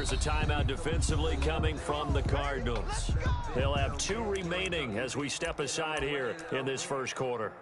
here's a timeout defensively coming from the Cardinals. They'll have 2 remaining as we step aside here in this first quarter.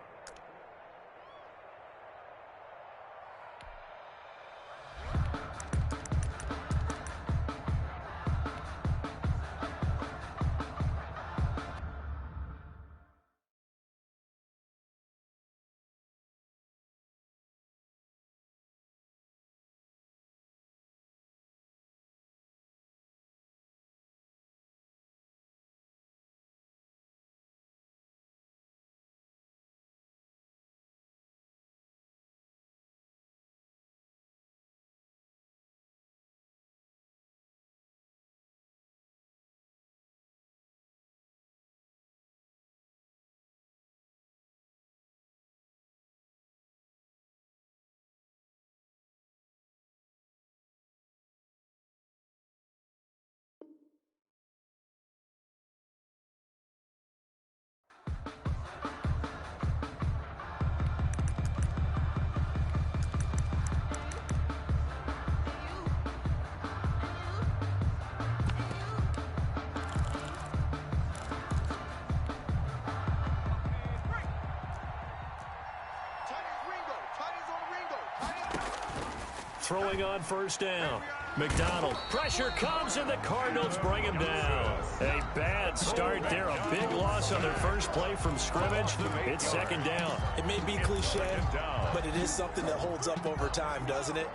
Throwing on first down. McDonald. Pressure comes, and the Cardinals bring him down. A bad start there. A big loss on their first play from scrimmage. It's second down. It may be cliche, but it is something that holds up over time, doesn't it?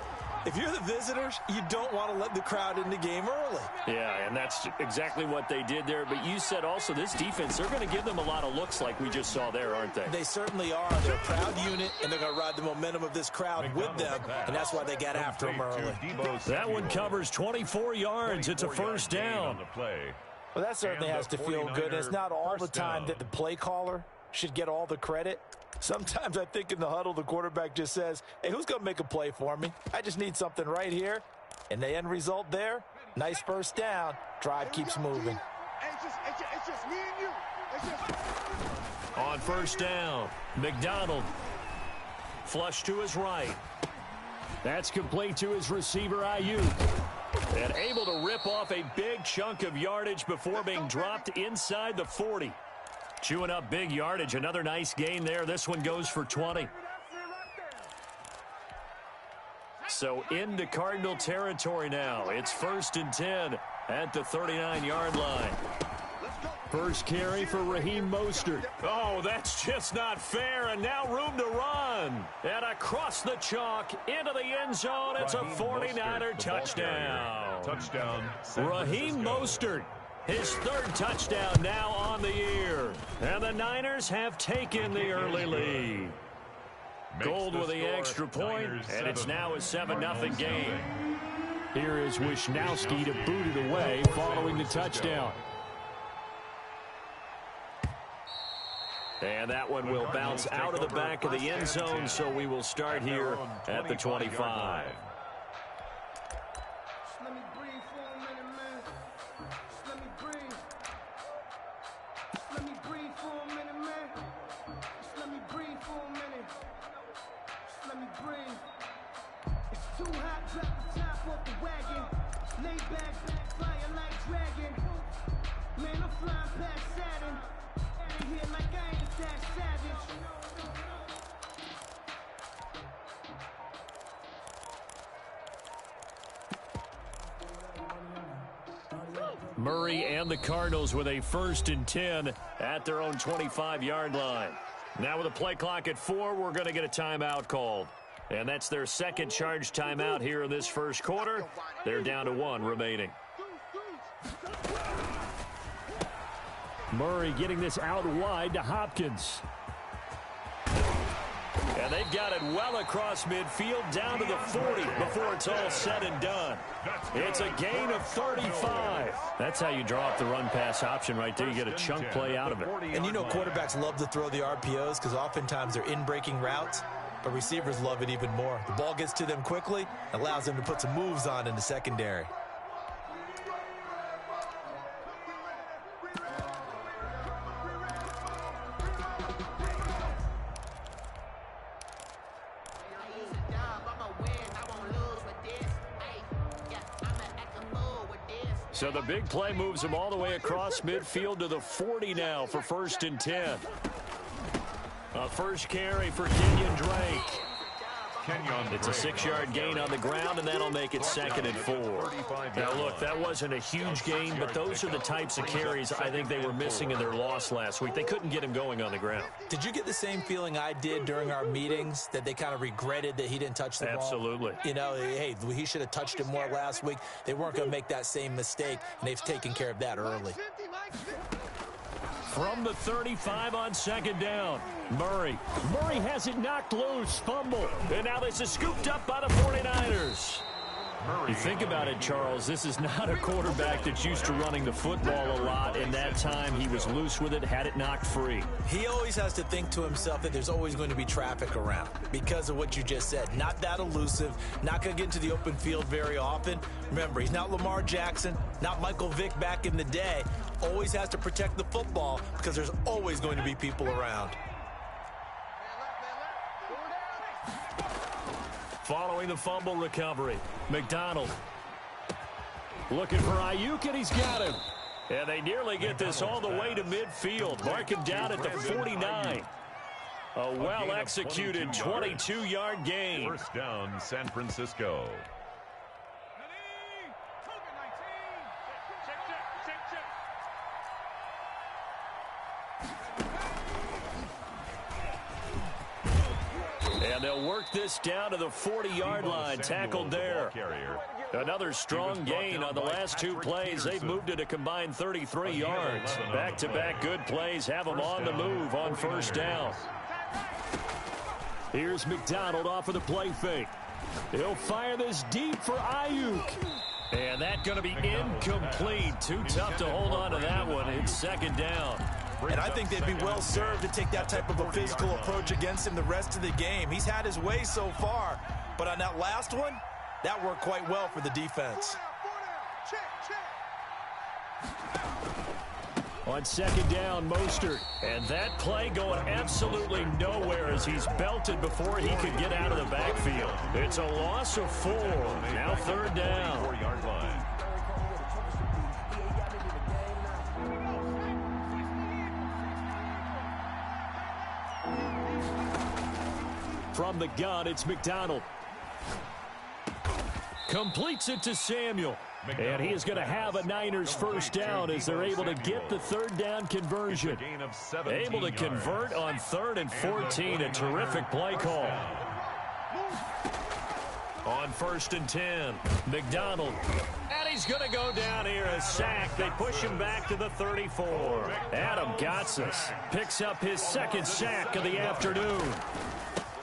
If you're the visitors, you don't want to let the crowd in the game early. Yeah, and that's exactly what they did there. But you said also this defense, they're going to give them a lot of looks like we just saw there, aren't they? They certainly are. They're a proud unit, and they're going to ride the momentum of this crowd with them, and that's why they got after them early. That one covers 24 yards. It's a first down. Well, that certainly has to feel good. It's not all the time that the play caller should get all the credit. Sometimes I think in the huddle, the quarterback just says, hey, who's going to make a play for me? I just need something right here. And the end result there, nice first down. Drive keeps moving. It's just me and you. On first down, McDonald. Flush to his right. That's complete to his receiver, Ayuk. And able to rip off a big chunk of yardage before being dropped inside the 40. Chewing up big yardage. Another nice gain there. This one goes for 20. So into Cardinal territory now. It's 1st and 10 at the 39-yard line. First carry for Raheem Mostert. Oh, that's just not fair. And now room to run. And across the chalk into the end zone. It's a 49er touchdown. Raheem Mostert. His 3rd touchdown now on the year. And the Niners have taken the early lead. Gold with the extra point, and it's now a 7-0 game. Here is Wisnowski to boot it away following the touchdown. And that one will bounce out of the back of the end zone, so we will start here at the 25. Murray and the Cardinals with a 1st and 10 at their own 25-yard line. Now with a play clock at 4, we're going to get a timeout called. And that's their 2nd charge timeout here in this first quarter. They're down to 1 remaining. Murray getting this out wide to Hopkins. And they've got it well across midfield down to the 40 before it's all said and done. It's a gain of 35. That's how you draw up the run-pass option right there. You get a chunk play out of it. And you know quarterbacks love to throw the RPOs because oftentimes they're in-breaking routes, but receivers love it even more. The ball gets to them quickly, allows them to put some moves on in the secondary. So the big play moves him all the way across midfield to the 40 now for 1st and 10. A first carry for Kenyon Drake. It's a 6-yard gain on the ground, and that'll make it 2nd and 4. Now, look, that wasn't a huge gain, but those are the types of carries I think they were missing in their loss last week. They couldn't get him going on the ground. Did you get the same feeling I did during our meetings, that they kind of regretted that he didn't touch the ball? Absolutely. You know, hey, he should have touched it more last week. They weren't going to make that same mistake, and they've taken care of that early. From the 35 on 2nd down, Murray. Murray has it knocked loose, fumble. And now this is scooped up by the 49ers. You think about it, Charles, this is not a quarterback that's used to running the football a lot, and that time he was loose with it, had it knocked free. He always has to think to himself that there's always going to be traffic around because of what you just said. Not that elusive, not going to get into the open field very often. Remember, he's not Lamar Jackson, not Michael Vick back in the day. Always has to protect the football because there's always going to be people around. Following the fumble recovery, McDonald looking for Ayuk, and he's got him. And they nearly get this all the way to midfield. Mark him down at the 49. A well-executed 22-yard gain. 1st down, San Francisco. And they'll work this down to the 40-yard line, tackled there. Another strong gain on the last 2 plays. They've moved it a combined 33 yards. Back-to-back good plays have them on the move on 1st down. Here's McDonald off of the play fake. He'll fire this deep for Ayuk. And that's going to be incomplete. Too tough to hold on to that one. It's 2nd down. And I think they'd be well served to take that type of a physical approach against him the rest of the game. He's had his way so far, but on that last one, that worked quite well for the defense. On 2nd down, Mostert. And that play going absolutely nowhere as he's belted before he could get out of the backfield. It's a loss of 4. Now 3rd down. 4-yard line. From the gun, it's McDonald. Completes it to Samuel. And he is going to have a Niners 1st down as they're able to get the 3rd down conversion. Able to convert on 3rd and 14. A terrific play call. On 1st and 10, McDonald. And he's going to go down here, a sack. They push him back to the 34. Adam Gotsis picks up his 2nd sack of the afternoon.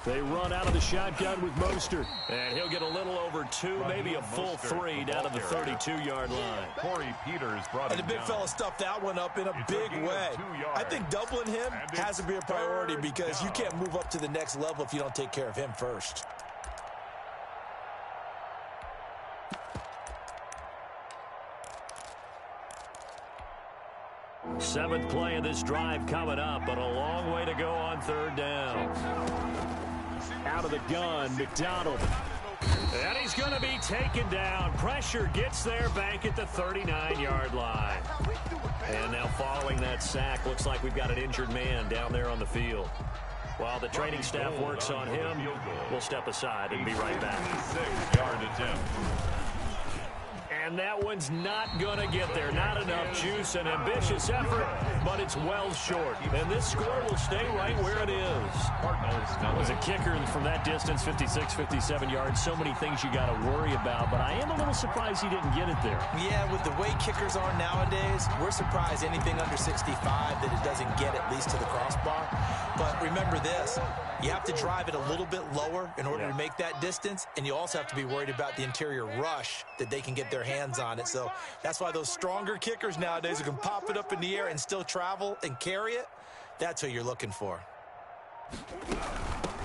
They run out of the shotgun with Mostert. And he'll get a little over 2, maybe a full 3 down to the 32-yard line. Corey Peters brought And the big fella stuffed that one up in a big way. I think doubling him has to be a priority because you can't move up to the next level if you don't take care of him first. Seventh play of this drive coming up, but a long way to go on 3rd down. Out of the gun, McDonald. And he's going to be taken down. Pressure gets there back at the 39-yard line. And now following that sack, looks like we've got an injured man down there on the field. While the training staff works on him, we'll step aside and be right back. 6-yard attempt. And that one's not going to get there. Not enough juice, an ambitious effort, but it's well short. And this score will stay right where it is. Was a kicker from that distance, 56, 57 yards. So many things you got to worry about, but I am a little surprised he didn't get it there. Yeah, with the way kickers are nowadays, we're surprised anything under 65 that it doesn't get at least to the crossbar. But remember this, you have to drive it a little bit lower in order to make that distance, and you also have to be worried about the interior rush that they can get their hands on it. So that's why those stronger kickers nowadays who can pop it up in the air and still travel and carry it, that's who you're looking for.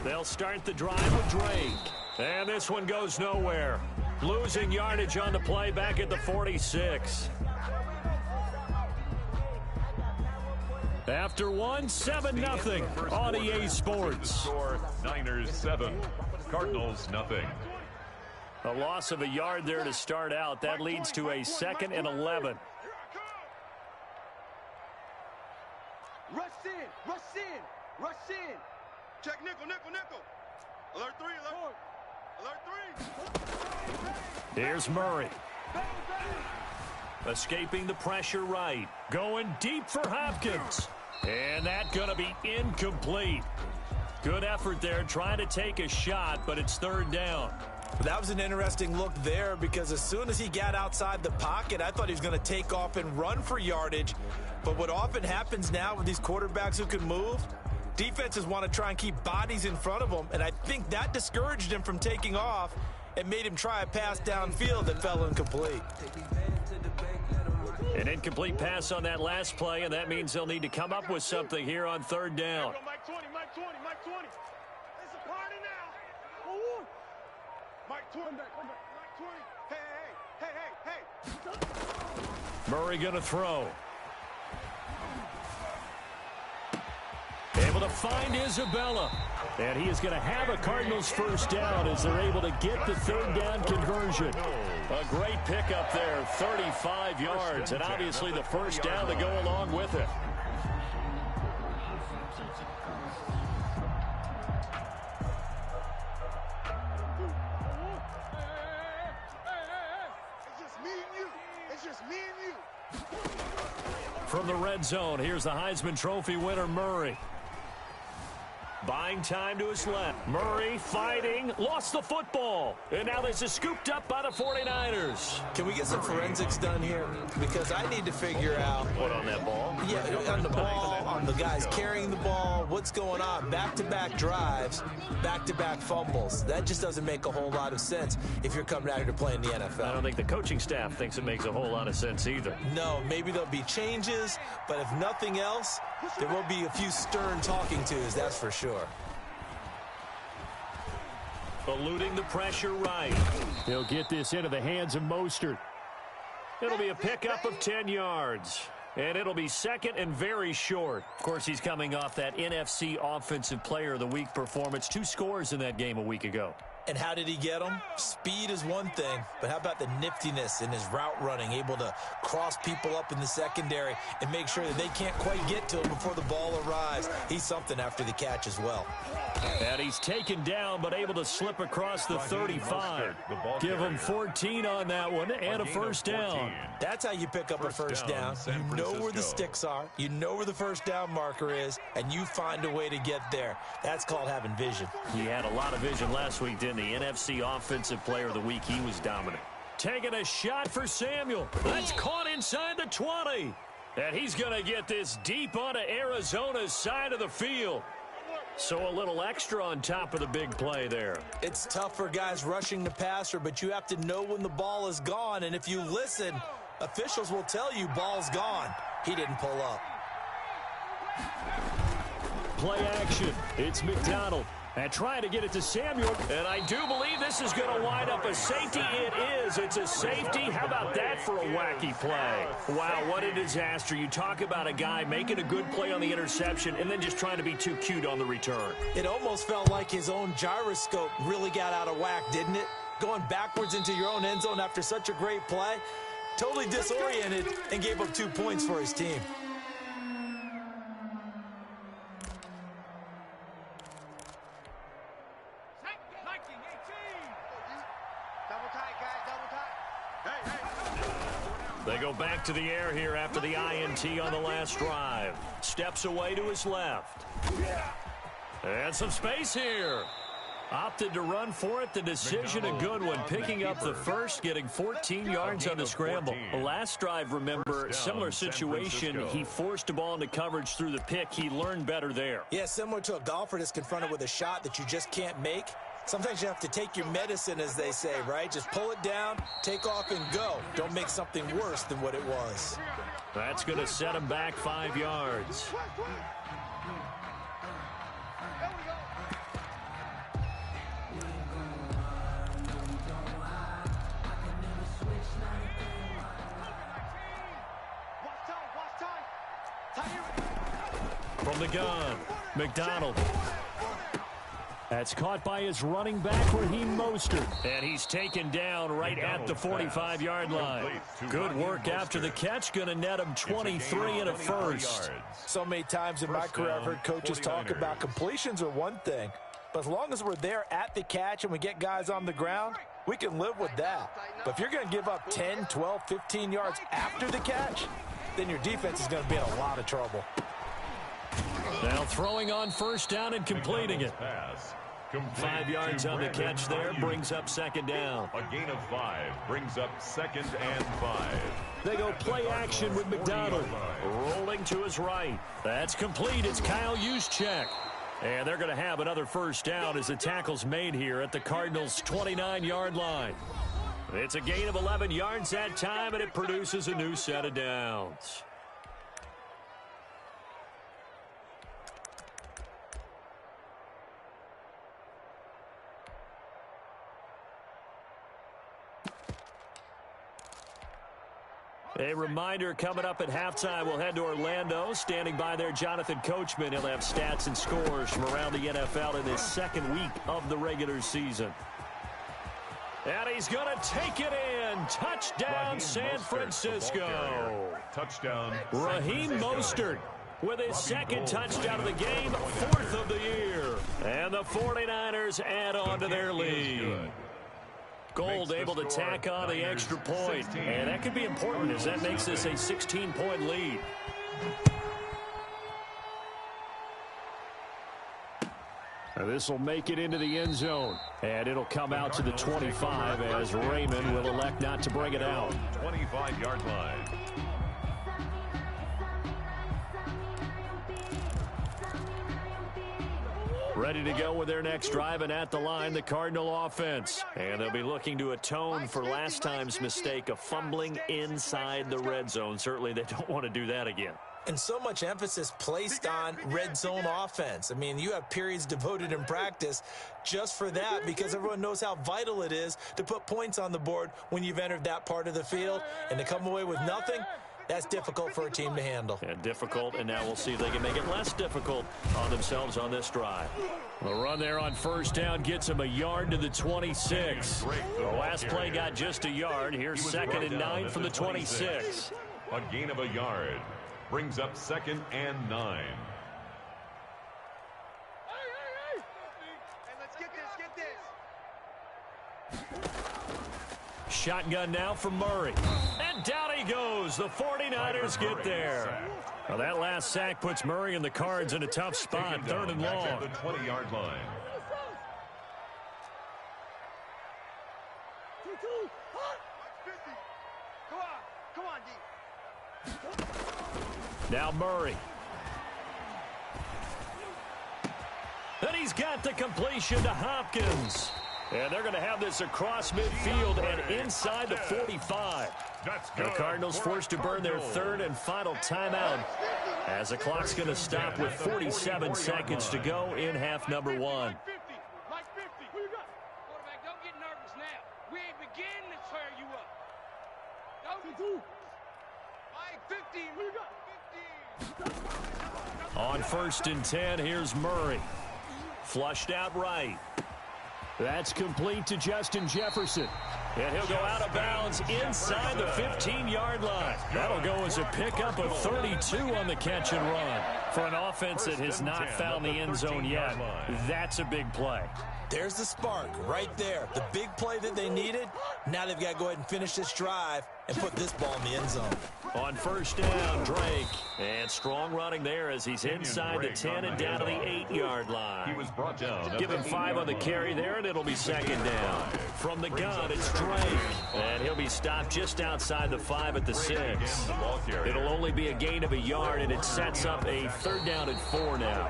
They'll start the drive with Drake. And this one goes nowhere. Losing yardage on the play back at the 46. After 7-0 on EA Sports. Score, Niners 7, Cardinals 0. A loss of a yard there to start out. That leads to a 2nd and 11. Rush in, rush in, rush in. Check nickel, nickel, nickel. Alert 3, alert 3. Here's Murray. Escaping the pressure right. Going deep for Hopkins. And that's going to be incomplete. Good effort there trying to take a shot, but it's 3rd down. That was an interesting look there because as soon as he got outside the pocket, I thought he was going to take off and run for yardage. But what often happens now with these quarterbacks who can move, defenses want to try and keep bodies in front of them, and I think that discouraged him from taking off and made him try a pass downfield that fell incomplete. An incomplete pass on that last play, and that means they'll need to come up with something here on 3rd down. Mike 20, Mike 20, Mike 20. It's a party now. Ooh. Mike 20, Mike 20. Hey. Murray going to throw. Able to find Isabella. And he is going to have a Cardinals 1st down as they're able to get the 3rd down conversion. A great pickup there, 35 yards, and obviously the 1st down to go along with it. It's just me and you. It's just me and you. From the red zone, here's the Heisman Trophy winner, Murray. Buying time to his left. Murray fighting, lost the football. And now this is scooped up by the 49ers. Can we get some forensics done here? Because I need to figure out What on that ball? Yeah, on the ball, on the guys carrying the ball, what's going on? Back-to-back drives, back-to-back fumbles. That just doesn't make a whole lot of sense if you're coming out here to play in the NFL. I don't think the coaching staff thinks it makes a whole lot of sense either. No, maybe there'll be changes, but if nothing else, there will be a few stern talking tos, that's for sure. Eluding the pressure right. He'll get this into the hands of Mostert. It'll be a pickup of 10 yards. And it'll be 2nd and very short. Of course, he's coming off that NFC Offensive Player of the Week performance. 2 scores in that game a week ago. And how did he get them? Speed is one thing, but how about the niftiness in his route running, able to cross people up in the secondary and make sure that they can't quite get to him before the ball arrives. He's something after the catch as well. And he's taken down, but able to slip across the 35. Give him 14 on that one and a 1st down. That's how you pick up a 1st down. You know where the sticks are. You know where the 1st down marker is, and you find a way to get there. That's called having vision. He had a lot of vision last week, didn't he? NFC Offensive Player of the Week. He was dominant. Taking a shot for Samuel. That's caught inside the 20. And he's going to get this deep onto Arizona's side of the field. So a little extra on top of the big play there. It's tough for guys rushing the passer, but you have to know when the ball is gone. And if you listen, officials will tell you ball's gone. He didn't pull up. Play action. It's McDonald. And trying to get it to Samuel. And I do believe this is going to wind up a safety. It is. It's a safety. How about that for a wacky play? Wow, what a disaster. You talk about a guy making a good play on the interception and then just trying to be too cute on the return. It almost felt like his own gyroscope really got out of whack, didn't it? Going backwards into your own end zone after such a great play. Totally disoriented and gave up 2 points for his team. They go back to the air here after the INT on the last drive. Steps away to his left. And some space here. Opted to run for it. The decision a good one. Picking up the 1st, getting 14 yards on the scramble. Last drive, remember, similar situation. He forced the ball into coverage through the pick. He learned better there. Yeah, similar to a golfer that's confronted with a shot that you just can't make. Sometimes you have to take your medicine, as they say, right? Just pull it down, take off, and go. Don't make something worse than what it was. That's going to set him back 5 yards. From the gun, McDonald. That's caught by his running back, Raheem Mostert. And he's taken down right at the 45-yard line. Good work after the catch. Going to net him 23 and a first. So many times in my career, I've heard coaches talk about completions are one thing. But as long as we're there at the catch and we get guys on the ground, we can live with that. But if you're going to give up 10, 12, 15 yards after the catch, then your defense is going to be in a lot of trouble. Now throwing on first down and completing it. 5 yards on the catch there, brings up second down. A gain of 5 brings up 2nd and 5. They go play action with McDonald. Rolling to his right. That's complete. It's Kyle Juszczyk. And they're going to have another first down as the tackle's made here at the Cardinals' 29-yard line. It's a gain of 11 yards that time, and it produces a new set of downs. A reminder, coming up at halftime, we'll head to Orlando. Standing by there, Jonathan Coachman. He'll have stats and scores from around the NFL in his second week of the regular season. And he's going to take it in. Touchdown, San Francisco. Touchdown, Raheem Mostert with his second touchdown of the game, 4th of the year. And the 49ers add on to their lead. Gold able to tack on the extra point. And that could be important as that makes this a 16-point lead. This will make it into the end zone. And it'll come out to the 25 as Raymond will elect not to bring it out. 25-yard line. Ready to go with their next drive, and at the line, the Cardinal offense. And they'll be looking to atone for last time's mistake of fumbling inside the red zone. Certainly they don't want to do that again. And so much emphasis placed on red zone offense. I mean, you have periods devoted in practice just for that because everyone knows how vital it is to put points on the board when you've entered that part of the field. And to come away with nothing, that's difficult for a team to handle. And difficult, and now we'll see if they can make it less difficult on themselves on this drive. The run there on first down gets him a yard to the 26. The last play got just a yard. Here's 2nd and 9 from the 26. A gain of a yard brings up 2nd and 9. Hey, let's get this. Shotgun now from Murray. And down he goes. The 49ers get there. Now that last sack puts Murray and the Cards in a tough spot. 3rd and long. At the 20-yard line. Come on, D. Now Murray. And he's got the completion to Hopkins. And they're going to have this across midfield and inside the 45. The Cardinals forced to burn their 3rd and final timeout as the clock's going to stop with 47 seconds to go in half number 1. Quarterback, don't get nervous now. We ain't beginning to tear you up. Go. Mike, 15. On 1st and 10, here's Murray. Flushed out right. That's complete to Justin Jefferson. And he'll go out of bounds inside the 15-yard line. That'll go as a pickup of 32 on the catch and run. For an offense that has not found the end zone yet, that's a big play. There's the spark right there. The big play that they needed. Now they've got to go ahead and finish this drive and put this ball in the end zone. On first down, Drake. And strong running there as he's inside the 10 and down to the 8-yard line. He was brought down. Give him 5 on the carry there, and it'll be 2nd down. From the gun, it's Drake. And he'll be stopped just outside the 5 at the 6. It'll only be a gain of a yard, and it sets up a 3rd down and 4 now.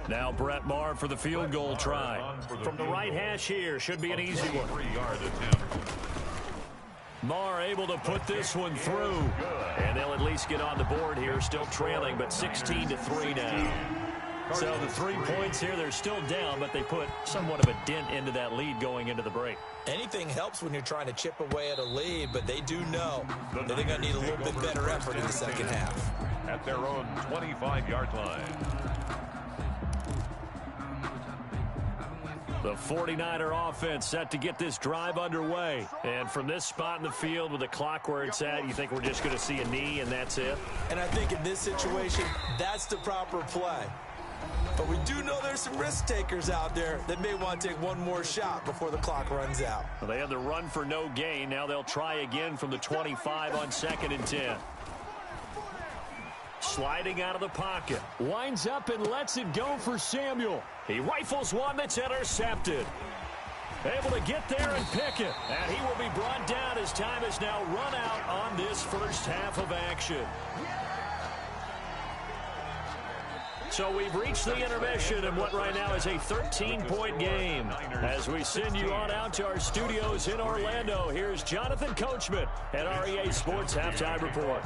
Now Brett Maher for the field goal try. From the right hash here, should be an easy one. 3-yard attempt. Maher able to put this one through. And they'll at least get on the board here, still trailing, but 16-3 now. So the 3 points here, they're still down, but they put somewhat of a dent into that lead going into the break. Anything helps when you're trying to chip away at a lead, but they do know that they're going to need a little bit better effort in the second half. at their own 25-yard line. The 49er offense set to get this drive underway. And from this spot in the field with the clock where it's at, you think we're just going to see a knee and that's it? And I think in this situation, that's the proper play. But we do know there's some risk takers out there that may want to take one more shot before the clock runs out. Well, they had the run for no gain. Now they'll try again from the 25 on 2nd and 10. Sliding out of the pocket. Winds up and lets it go for Samuel. He rifles one that's intercepted. Able to get there and pick it. And he will be brought down as time has now run out on this first half of action. So we've reached the intermission in what right now is a 13-point game. As we send you on out to our studios in Orlando, here's Jonathan Coachman at REA Sports Halftime Report.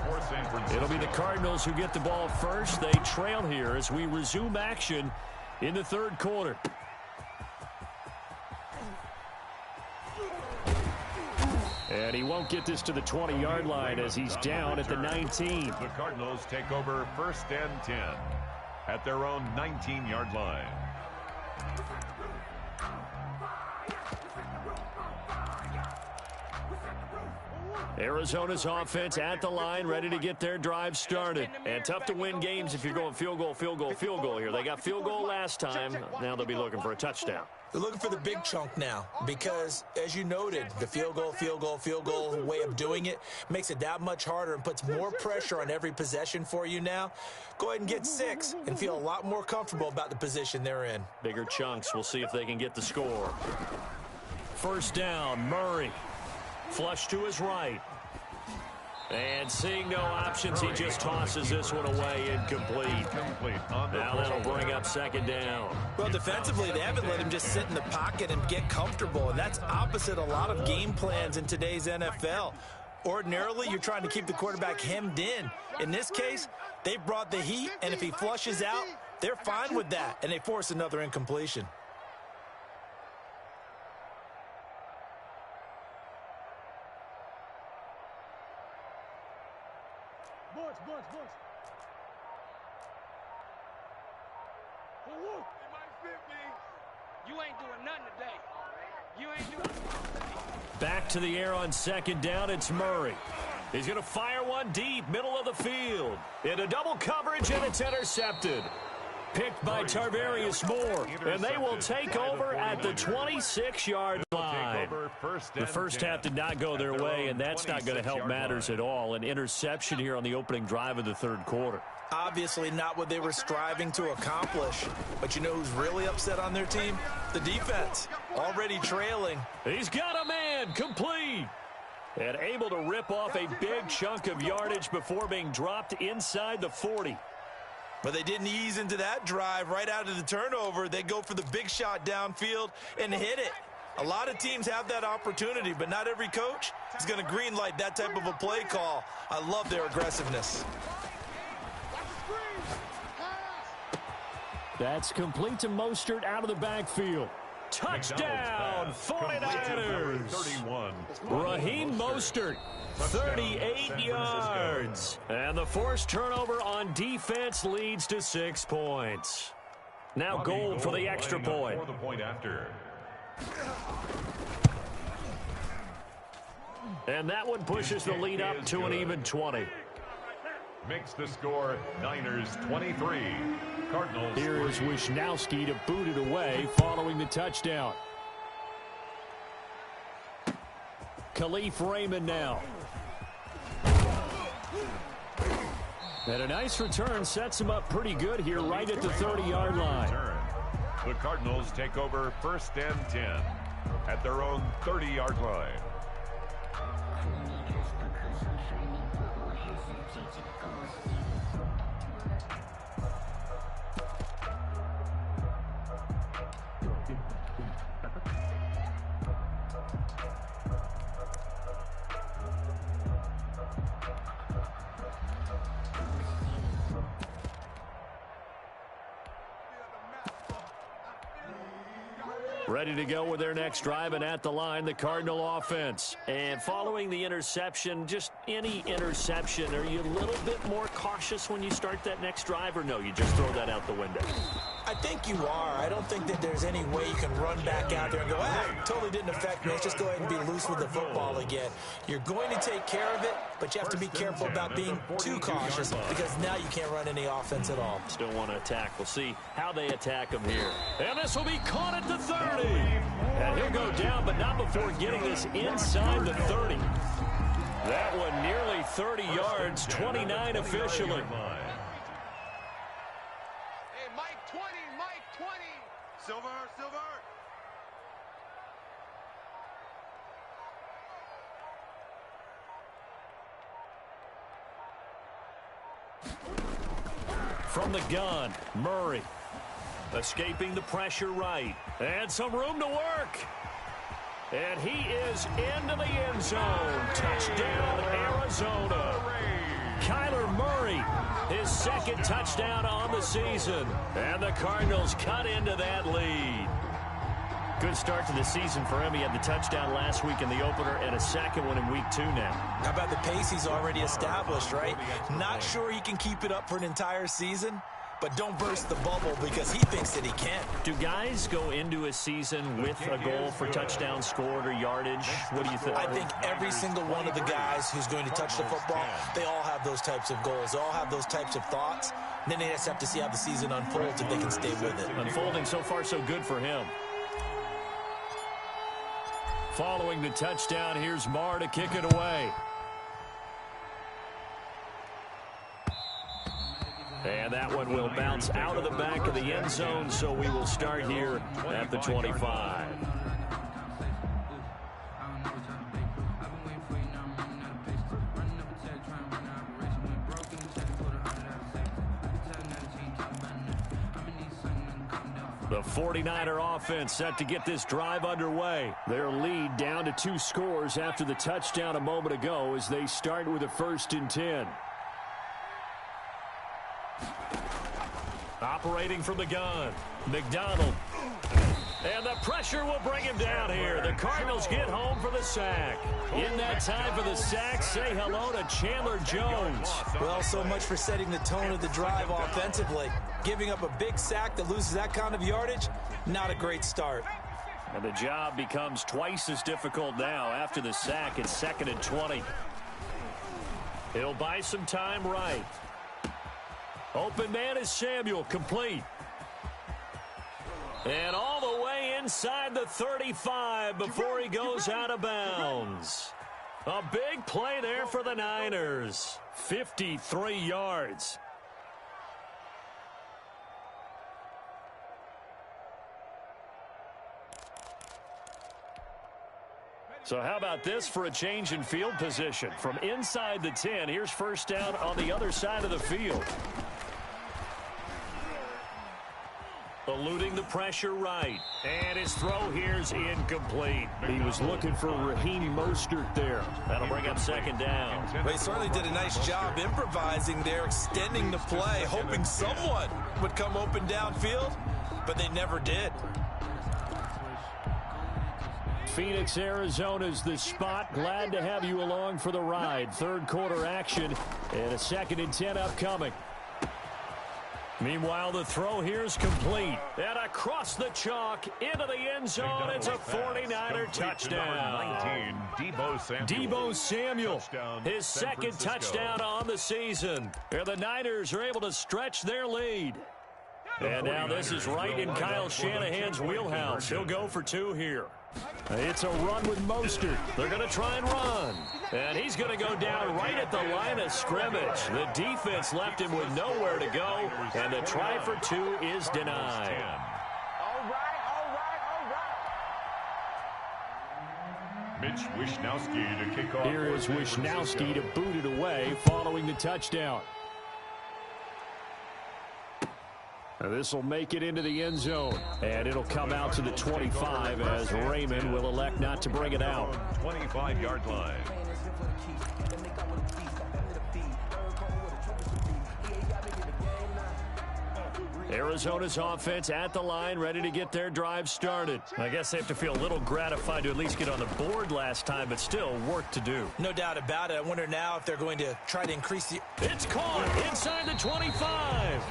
It'll be the Cardinals who get the ball first. They trail here as we resume action in the third quarter. And he won't get this to the 20-yard line as he's down at the 19. The Cardinals take over 1st and 10. At their own 19-yard line. Arizona's offense at the line, ready to get their drive started. And tough to win games if you're going field goal, field goal, field goal here. They got field goal last time. Now they'll be looking for a touchdown. They're looking for the big chunk now because, as you noted, the field goal way of doing it makes it that much harder and puts more pressure on every possession for you now. Go ahead and get 6 and feel a lot more comfortable about the position they're in. Bigger chunks. We'll see if they can get the score. First down, Murray. Flush to his right. And seeing no options, he just tosses this one away incomplete. Now that'll bring up 2nd down. Well, defensively, they haven't let him just sit in the pocket and get comfortable, and that's opposite a lot of game plans in today's NFL. Ordinarily, you're trying to keep the quarterback hemmed in. In this case, they brought the heat, and if he flushes out, they're fine with that, and they force another incompletion. You ain't doing nothing today. You ain't doing Back to the air on 2nd down, it's Murray. He's going to fire one deep, middle of the field. Into double coverage, and it's intercepted. Picked by Tarvarius Moore, and they will take over at the 26-yard line. The first half did not go their way, and that's not going to help matters at all. An interception here on the opening drive of the third quarter. Obviously not what they were striving to accomplish. But you know who's really upset on their team? The defense, already trailing. He's got a man, complete. And able to rip off a big chunk of yardage before being dropped inside the 40. But they didn't ease into that drive right out of the turnover. They go for the big shot downfield and hit it. A lot of teams have that opportunity, but not every coach is going to greenlight that type of a play call. I love their aggressiveness. That's complete to Mostert out of the backfield. Touchdown, 49ers. Raheem Mostert, 38 yards. And the forced turnover on defense leads to 6 points. Now Gold for the extra point. For the point after. And that one pushes the lead up to an even 20. Makes the score Niners 23. Cardinals. Here is Wisnowski to boot it away following the touchdown. Khalif Raymond now. And a nice return sets him up pretty good here right at the 30-yard line. The Cardinals take over 1st and 10 at their own 30-yard line. Ready to go with their next drive, and at the line, the Cardinal offense. And following the interception, just any interception, are you a little bit more cautious when you start that next drive, or no, you just throw that out the window? I think you are. I don't think that there's any way you can run back out there and go, totally didn't affect me. Let's just go ahead and be loose with the football again. You're going to take care of it, but you have to be careful about being too cautious because now you can't run any offense at all. Still want to attack. We'll see how they attack him here. And this will be caught at the 30. And he'll go down, but not before getting this inside the 30. That one nearly 30 yards, 29 officially. Silver, Silver. From the gun, Murray. Escaping the pressure right. And some room to work. And he is into the end zone. Touchdown, Arizona. Kyler Murray, his second touchdown on the season. And the Cardinals cut into that lead. Good start to the season for him. He had the touchdown last week in the opener and a second one in week 2 now. How about the pace he's already established, right? Not sure he can keep it up for an entire season, but don't burst the bubble because he thinks that he can. Do guys go into a season with a goal for touchdown scored or yardage? What do you think? I think every single one of the guys who's going to touch the football, they all have those types of goals. They all have those types of thoughts. And then they just have to see how the season unfolds if they can stay with it. Unfolding so far so good for him. Following the touchdown, here's Marr to kick it away. And that one will bounce out of the back of the end zone, so we will start here at the 25. The 49er offense set to get this drive underway. Their lead down to 2 scores after the touchdown a moment ago as they start with a 1st and 10. Operating from the gun, McDonald. And the pressure will bring him down here. The Cardinals get home for the sack. In that time for the sack, say hello to Chandler Jones. Well, so much for setting the tone of the drive offensively. Giving up a big sack that loses that kind of yardage, not a great start. And the job becomes twice as difficult now. After the sack, it's 2nd and 20. He'll buy some time right. Open man is Samuel, complete. And all the way inside the 35 before he goes out of bounds. A big play there for the Niners. 53 yards. So how about this for a change in field position? From inside the 10, here's 1st down on the other side of the field. Eluding the pressure right. And his throw here's incomplete. He was looking for Raheem Mostert there. That'll bring up 2nd down. They certainly did a nice job improvising there, extending the play, hoping someone would come open downfield, but they never did. Phoenix, Arizona's the spot. Glad to have you along for the ride. 3rd quarter action and a 2nd and 10 upcoming. Meanwhile, the throw here's complete. And across the chalk into the end zone. It's a 49er touchdown. Deebo Samuel, his 2nd touchdown on the season. And the Niners are able to stretch their lead. And now this is right in Kyle Shanahan's wheelhouse. He'll go for 2 here. It's a run with Mostert. They're going to try and run. And he's going to go down right at the line of scrimmage. The defense left him with nowhere to go. And the try for 2 is denied. Mitch Wishnowsky to kick off. Here is Wishnowsky to boot it away following the touchdown. This will make it into the end zone, and it'll come out to the 25 as Raymond will elect not to bring it out. 25-yard line. Arizona's offense at the line, ready to get their drive started. I guess they have to feel a little gratified to at least get on the board last time, but still work to do. No doubt about it. I wonder now if they're going to try to increase the... It's caught inside the 25.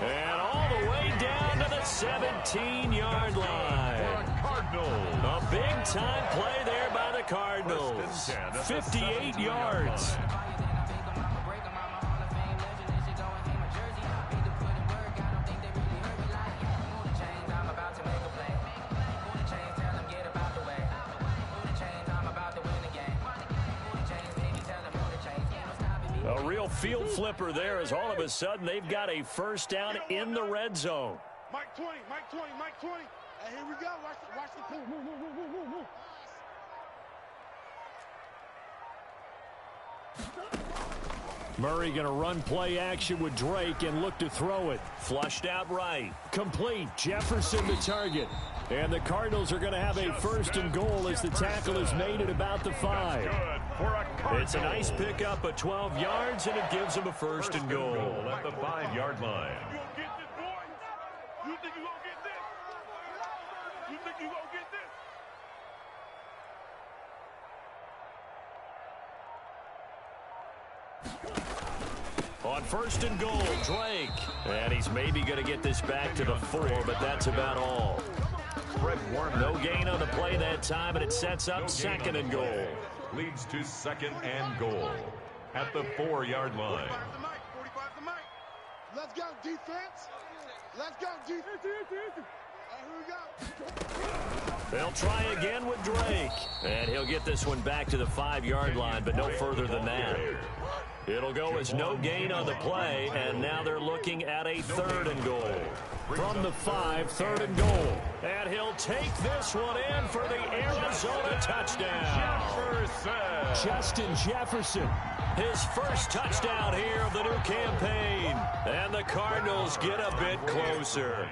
And all the way down to the 17-yard line. A big-time play there by the Cardinals. 58 yards. A real field flipper there as all of a sudden they've got a first down in the red zone. Mike 20, Mike 20, Mike 20. And here we go. Watch the pull. Move. Murray going to run play action with Drake and look to throw it. Flushed out right. Complete. Jefferson the target. And the Cardinals are going to have a first and goal as the tackle is made at about the 5. It's a nice pickup of 12 yards, and it gives them a first and goal. At the 5-yard line. You gonna get this, boy? You think you gonna get this? You think you gonna get this? On first and goal, Drake. And he's maybe going to get this back to the 4, but that's about all. No gain on the play that time, and it sets up second and goal. Leads to second and goal at the 4-yard line. 45 to Mike. Let's go, defense. Let's go, defense. Here we go. They'll try again with Drake. And he'll get this one back to the 5-yard line, but no further than that. It'll go as no gain on the play, and now they're looking at a third and goal. From the 5, third and goal. And he'll take this one in for the Arizona touchdown. Justin Jefferson, his first touchdown here of the new campaign. And the Cardinals get a bit closer.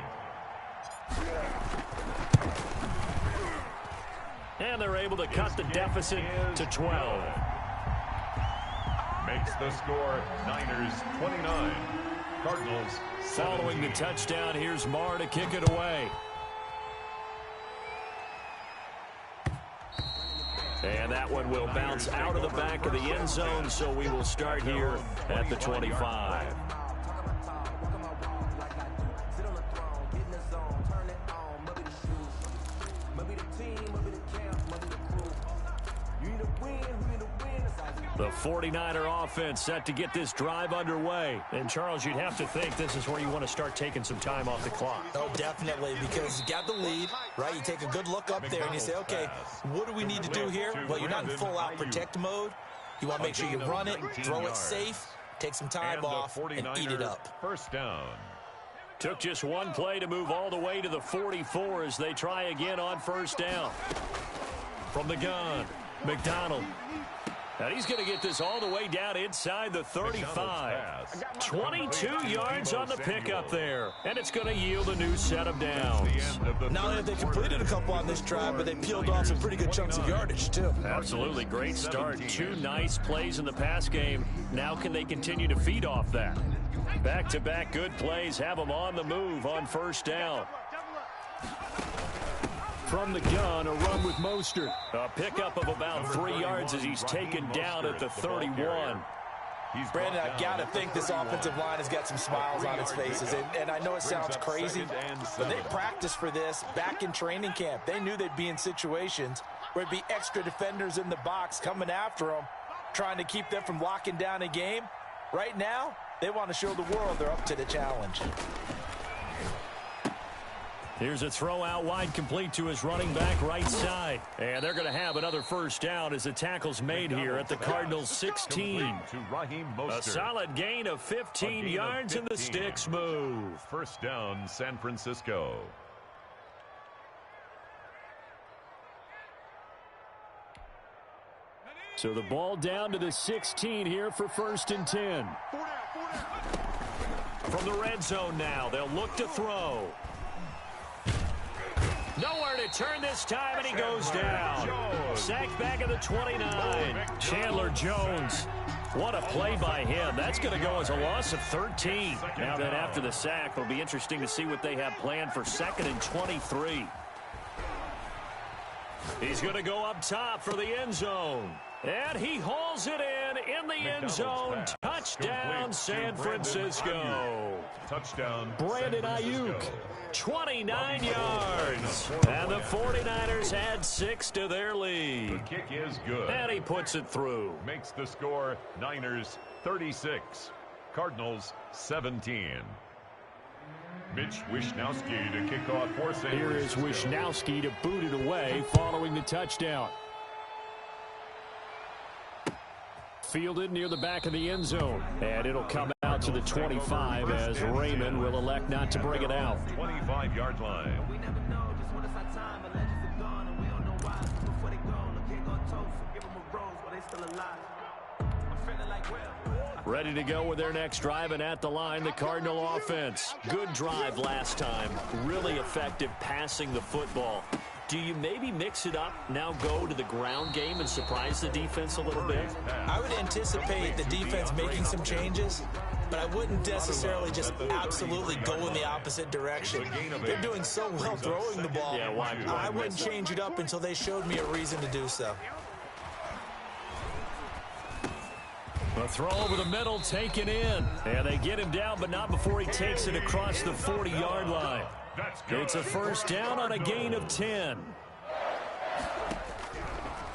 And they're able to cut the deficit to 12. Makes the score Niners 29. Cardinals 17. Following the touchdown, here's Marr to kick it away. And that one will bounce out of the back of the end zone, so we will start here at the 25. The 49er offense set to get this drive underway. And, Charles, you'd have to think this is where you want to start taking some time off the clock. Oh, definitely, because you got the lead, right? You take a good look up there and you say, okay, what do we need to do here? Well, you're not in full-out protect mode. You want to make sure you run it, throw it safe, take some time off, and eat it up. First down. Took just one play to move all the way to the 44 as they try again on first down. From the gun, McDonald. And he's going to get this all the way down inside the 35. 22 yards on the pickup there. And it's going to yield a new set of downs. Not only have they completed a couple on this drive, but they peeled off some pretty good chunks of yardage, too. Absolutely. Great start. 2 nice plays in the pass game. Now can they continue to feed off that? Back-to-back good plays have them on the move on first down. From the gun, a run with Mostert. A pickup of about 3 yards as he's taken down at the 31. Brandon, I got to think this offensive line has got some smiles on its faces. And I know it sounds crazy, but they practiced for this back in training camp. They knew they'd be in situations where it'd be extra defenders in the box coming after them, trying to keep them from locking down a game. Right now, they want to show the world they're up to the challenge. Here's a throw out wide, complete to his running back right side. And they're going to have another first down as the tackle's made here at the Cardinals 16. A solid gain of 15 yards and the sticks move. First down, San Francisco. So the ball down to the 16 here for first and 10. From the red zone now, they'll look to throw. Nowhere to turn this time, and he goes down. Sacked back at the 29. Chandler Jones What a play by him. That's going to go as a loss of 13. Now then, after the sack, it'll be interesting to see what they have planned for 2nd and 23. He's going to go up top for the end zone. And he hauls it in the end zone. Touchdown, San Francisco. Touchdown, Brandon Ayuk, 29 yards. And the 49ers add 6 to their lead. The kick is good. And he puts it through. Makes the score Niners 36, Cardinals 17. Mitch Wishnowsky to kick off for San Here is Francisco. Wishnowsky to boot it away following the touchdown. Fielded near the back of the end zone. And it'll come out to the 25 as Raymond will elect not to bring it out. 25-yard line. Ready to go with their next drive, and at the line, the Cardinal offense. Good drive last time. Really effective passing the football. Do you maybe mix it up, now go to the ground game and surprise the defense a little bit? I would anticipate the defense making some changes, but I wouldn't necessarily just absolutely go in the opposite direction. They're doing so well throwing the ball. Yeah, why? I wouldn't change it up until they showed me a reason to do so. A throw over the middle taken in. And they get him down, but not before he takes it across the 40-yard line. It's a first down on a gain of 10.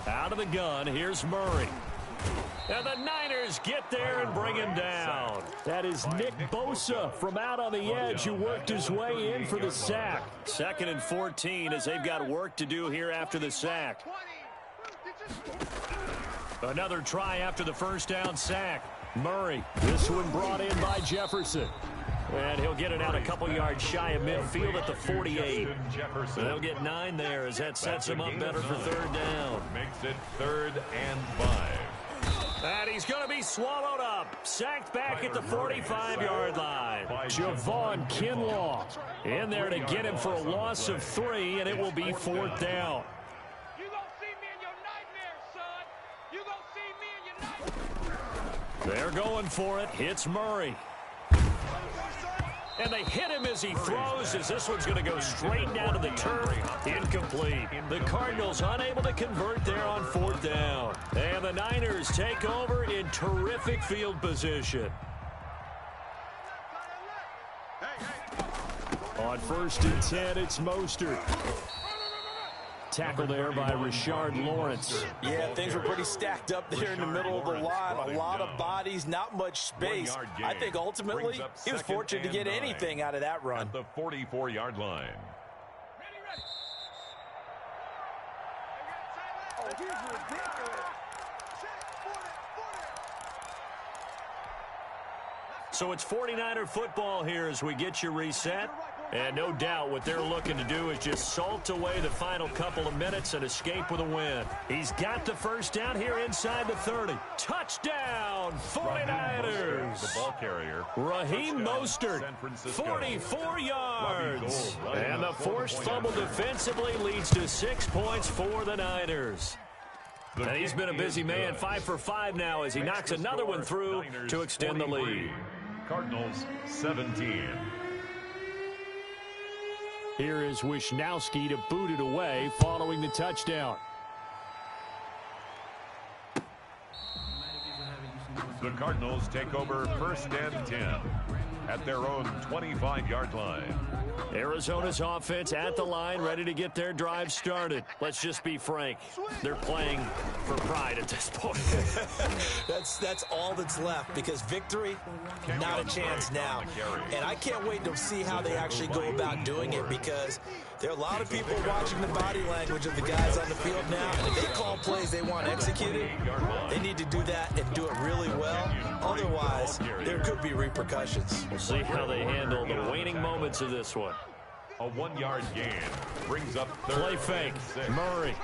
Out of the gun, here's Murray. And the Niners get there and bring him down. That is Nick Bosa from out on the edge who worked his way in for the sack. 2nd and 14 as they've got work to do here after the sack. Another try after the first down sack. Murray, this one brought in by Jefferson. And he'll get it out a couple yards shy of midfield at the 48. They'll get 9 there as that sets him up better for 3rd down. Makes it 3rd and 5. And he's going to be swallowed up. Sacked back at the 45-yard line. Javon Kinlaw in there to get him for a loss of 3, and it will be 4th down. You gonna see me in your nightmares, son. You gonna see me in your nightmares. They're going for it. Hits Murray. And they hit him as he throws, as this one's going to go straight down to the turf. Incomplete. The Cardinals unable to convert there on 4th down. And the Niners take over in terrific field position. On 1st and 10, it's Mostert. Tackle there by Richard Lawrence. Yeah, things were pretty stacked up there in the middle of the line. A lot of bodies, not much space. I think ultimately he was fortunate to get anything out of that run. At the 44-yard line. So it's 49er football here as we get you reset. And no doubt what they're looking to do is just salt away the final couple of minutes and escape with a win. He's got the first down here inside the 30. Touchdown, 49ers. The ball carrier. Raheem Mostert, 44 yards. And the forced fumble defensively leads to 6 points for the Niners. And he's been a busy man, 5 for 5 now as he knocks another one through to extend the lead. Cardinals 17. Here is Wishnowsky to boot it away following the touchdown. The Cardinals take over 1st and 10 at their own 25-yard line. Arizona's offense at the line, ready to get their drive started. Let's just be frank. They're playing for pride at this point. That's all that's left, because victory, not a chance now. And I can't wait to see how they actually go about doing it, because there are a lot of people watching the body language of the guys on the field now. And if they call plays they want executed, they need to do that and do it really well. Otherwise, there could be repercussions. We'll see how they handle the waning moments of this one. A 1-yard gain brings up 3rd. Play fake. Murray.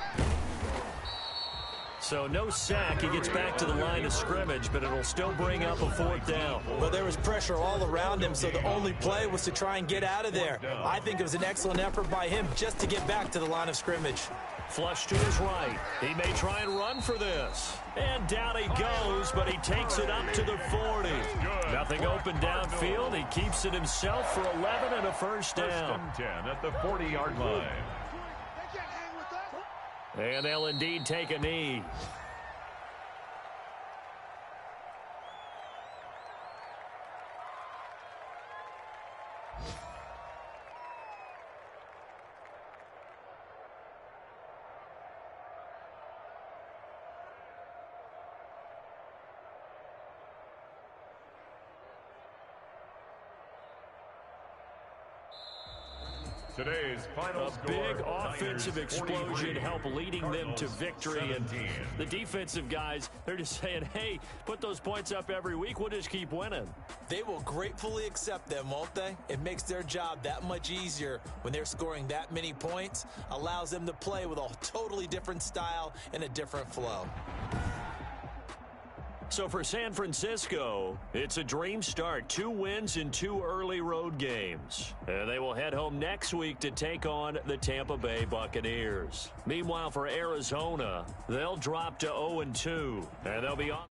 So no sack. He gets back to the line of scrimmage, but it'll still bring up a 4th down. Well, there was pressure all around him, so the only play was to try and get out of there. I think it was an excellent effort by him just to get back to the line of scrimmage. Flush to his right. He may try and run for this. And down he goes, but he takes it up to the 40. Nothing open downfield. He keeps it himself for 11 and a first down. First and 10 at the 40-yard line. And they'll indeed take a knee. Today's final a score, big offensive explosion help leading Cardinals them to victory. 17. And the defensive guys, they're just saying, hey, put those points up every week. We'll just keep winning. They will gratefully accept them, won't they? It makes their job that much easier when they're scoring that many points. Allows them to play with a totally different style and a different flow. So for San Francisco, it's a dream start. 2 wins in 2 early road games. And they will head home next week to take on the Tampa Bay Buccaneers. Meanwhile, for Arizona, they'll drop to 0-2, and they'll be on.